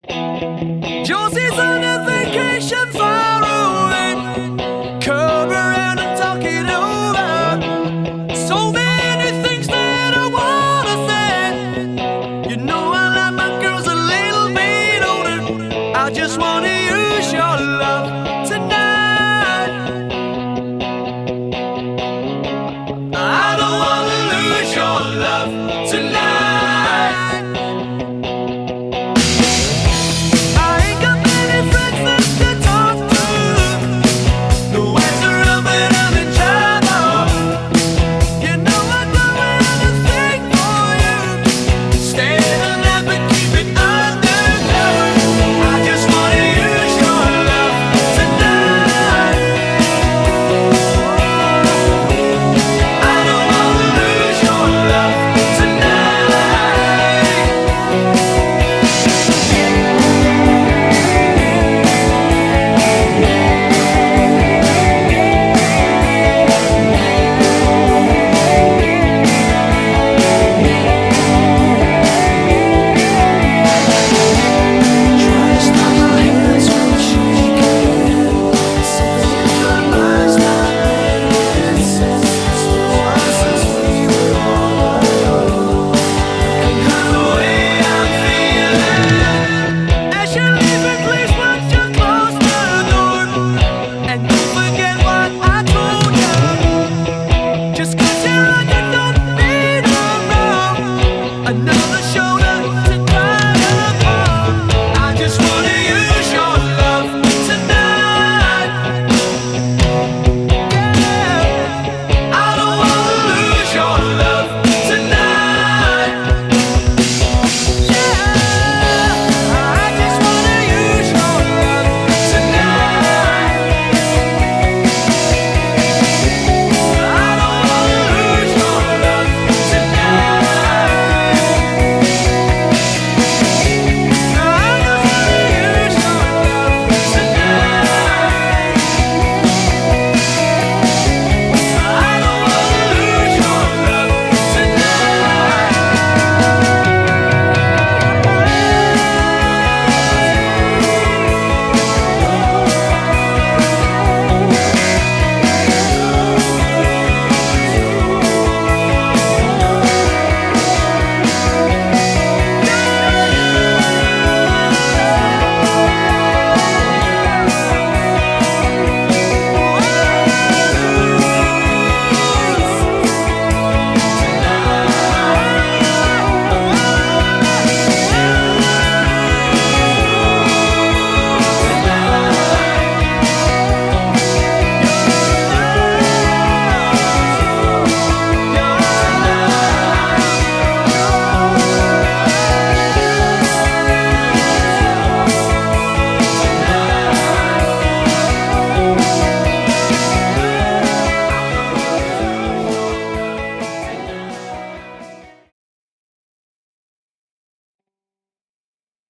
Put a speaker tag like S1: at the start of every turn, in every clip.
S1: Josie's on a vacation far away. Come around and talk it over. So many things that I wanna say. You know I like my girls a little bit older. I just wanna use your love tonight. I don't wanna lose your love tonight.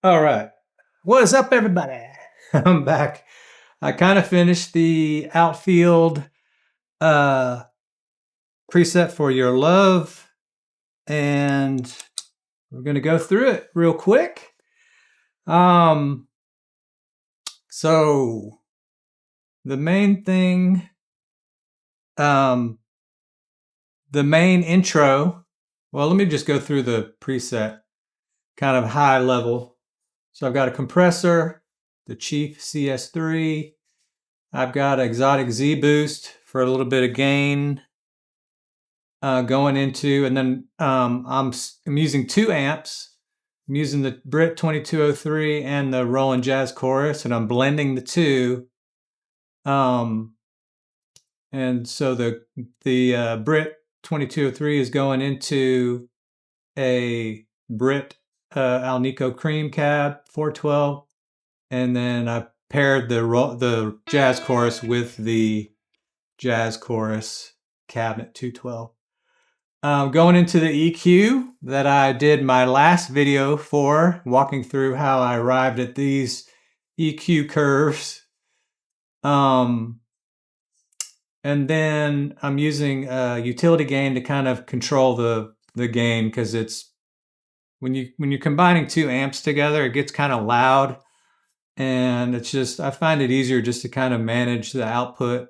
S2: All right. What is up, everybody? I'm back. I kind of finished the Outfield preset for Your Love, and we're going to go through it real quick. So the main thing, the main intro, well, let me just go through the preset kind of high level. So I've got a compressor, the Chief CS3. I've got Exotic Z Boost for a little bit of gain going into, and then I'm using 2 amps. I'm using the Brit 2203 and the Roland Jazz Chorus, and I'm blending the two. And so the Brit 2203 is going into a Brit Alnico Cream Cab 412, and then I paired the Jazz Chorus with the Jazz Chorus Cabinet 212. Going into the EQ that I did my last video for, walking through how I arrived at these EQ curves. And then I'm using utility gain to kind of control the gain, because it's when you're combining two amps together, it gets kind of loud, and it's just, I find it easier just to kind of manage the output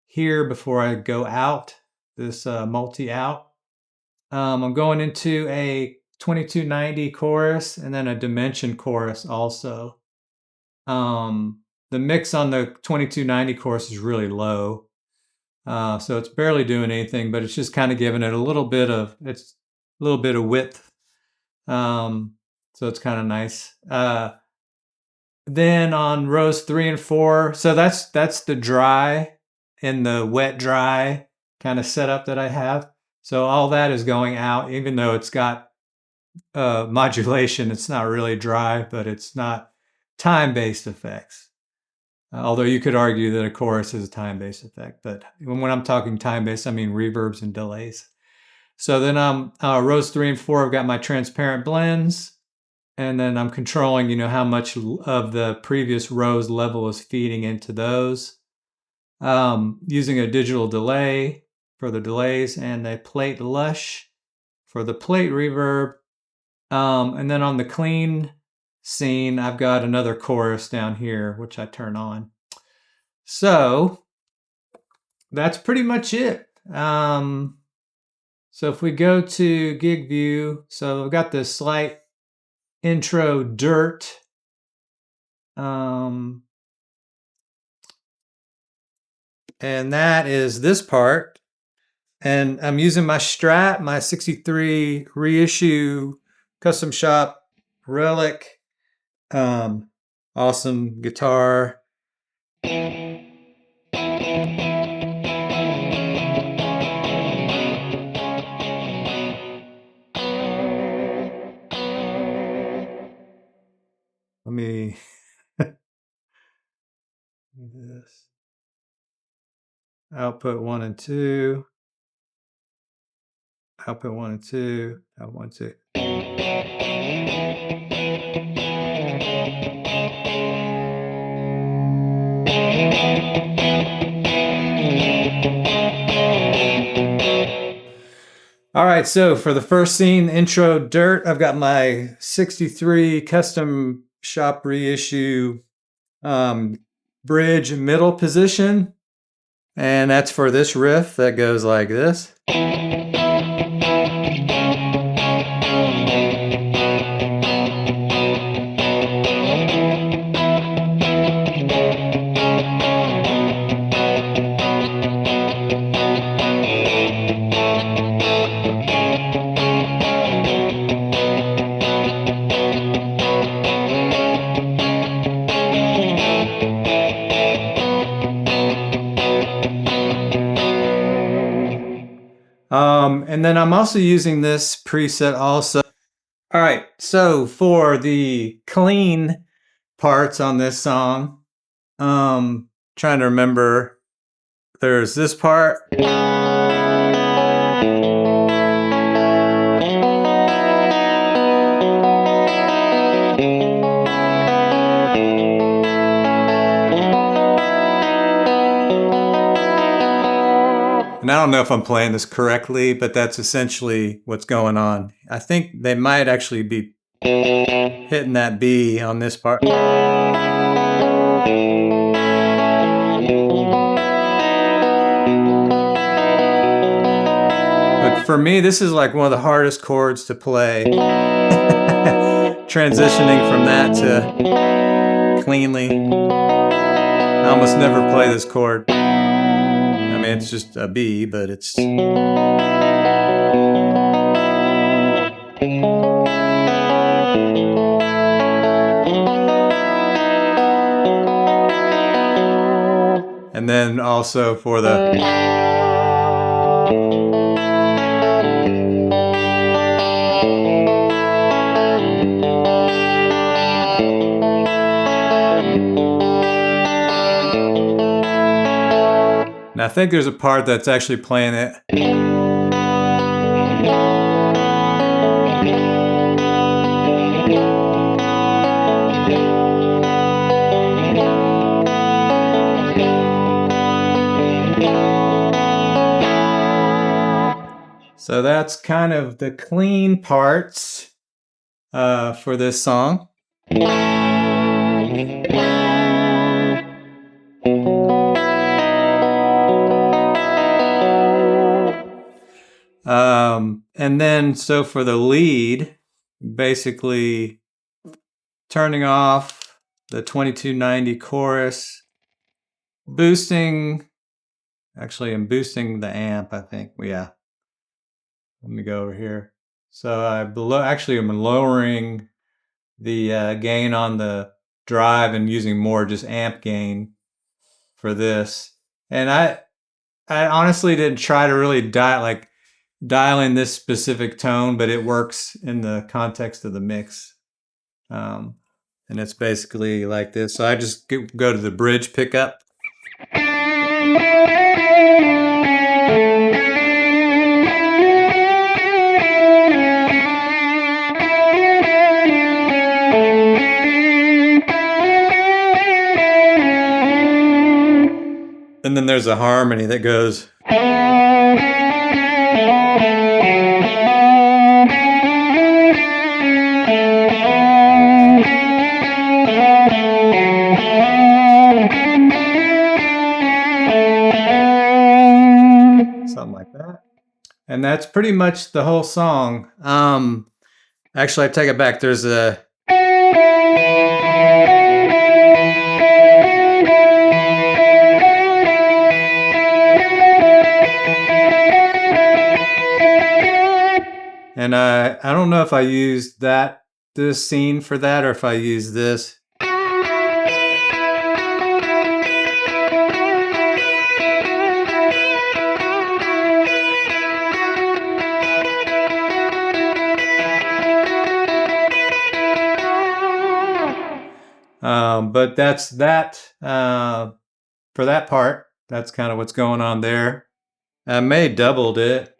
S2: here before I go out this multi-out. I'm going into a 2290 chorus and then a dimension chorus also. The mix on the 2290 chorus is really low, so it's barely doing anything, but it's just kind of giving it a little bit of width. So it's kind of nice. Then on rows 3 and 4, so that's the dry and the wet dry kind of setup that I have. So all that is going out, even though it's got modulation. It's not really dry, but it's not time-based effects. Although you could argue that a chorus is a time-based effect, but when I'm talking time-based, I mean reverbs and delays. So then rows 3 and 4, I've got my transparent blends, and then I'm controlling, how much of the previous row's level is feeding into those. Using a digital delay for the delays and a plate lush for the plate reverb. And then on the clean scene, I've got another chorus down here, which I turn on. So that's pretty much it. So if we go to gig view, so I've got this slight intro dirt. And that is this part. And I'm using my Strat, my 63 Reissue Custom Shop Relic. Awesome guitar. Let me do this. Output 1 and 2. Output 1 and 2. Output 1 and 2. All right, so for the first scene, intro dirt, I've got my 63 Custom Shop Reissue bridge middle position. And that's for this riff that goes like this. And then I'm also using this preset also. All right, so for the clean parts on this song, trying to remember, there's this part. And I don't know if I'm playing this correctly, but that's essentially what's going on. I think they might actually be hitting that B on this part. But for me, this is like one of the hardest chords to play. Transitioning from that to cleanly. I almost never play this chord. I mean, it's just a B, but it's... And then also for the... Now I think there's a part that's actually playing it. So that's kind of the clean parts. for this song. And then, so for the lead, basically turning off the 2290 chorus, boosting, actually I'm boosting the amp, I think, yeah. Let me go over here. So I'm lowering the gain on the drive and using more just amp gain for this. And I honestly didn't try to really dial in this specific tone, but it works in the context of the mix. And it's basically like this. So I just go to the bridge pickup. And then there's a harmony that goes. Something like that. And that's pretty much the whole song. Actually, I take it back. There's a... And I don't know if I used this scene for that or if I used this. But that's that for that part. That's kind of what's going on there. I may have doubled it.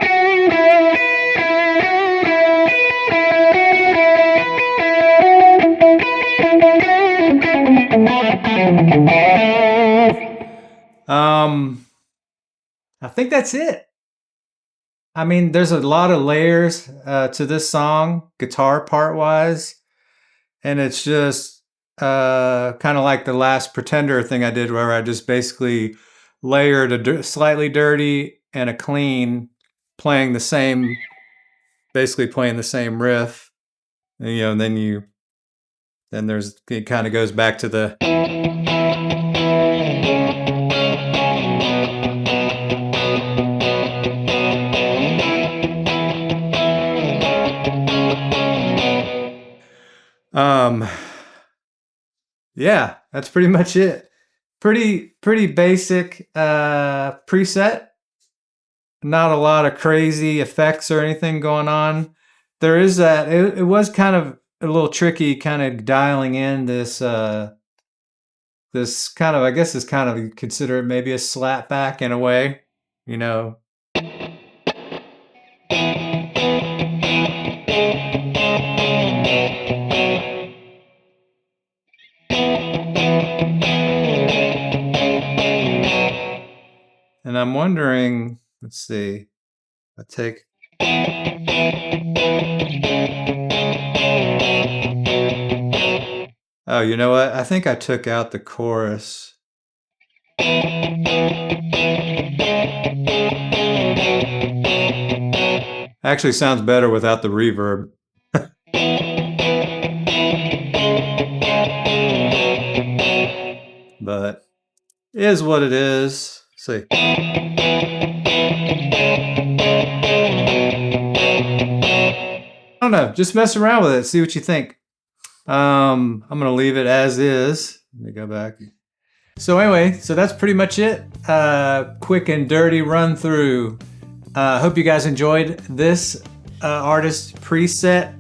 S2: I think that's it. I mean, there's a lot of layers to this song, guitar part wise, and it's just kind of like the last Pretender thing I did, where I just basically layered a slightly dirty and a clean, basically playing the same riff, and, you know, and then it kind of goes back to the. Yeah, that's pretty much it. Pretty basic preset. Not a lot of crazy effects or anything going on. There is that. It was kind of a little tricky, kind of dialing in this this kind of, I guess, is kind of, you consider it maybe a slap back in a way, you know. And I'm wondering, let's see, I take. Oh, you know what? I think I took out the chorus. Actually sounds better without the reverb. But it is what it is. Let's see. I don't know. Just mess around with it. See what you think. I'm going to leave it as is. Let me go back. So anyway, so that's pretty much it. Quick and dirty run through. Hope you guys enjoyed this artist preset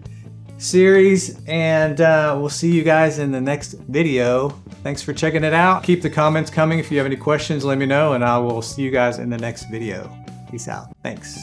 S2: series, and we'll see you guys in the next video. Thanks for checking it out. Keep the comments coming. If you have any questions, let me know, and I will see you guys in the next video. Peace out. Thanks.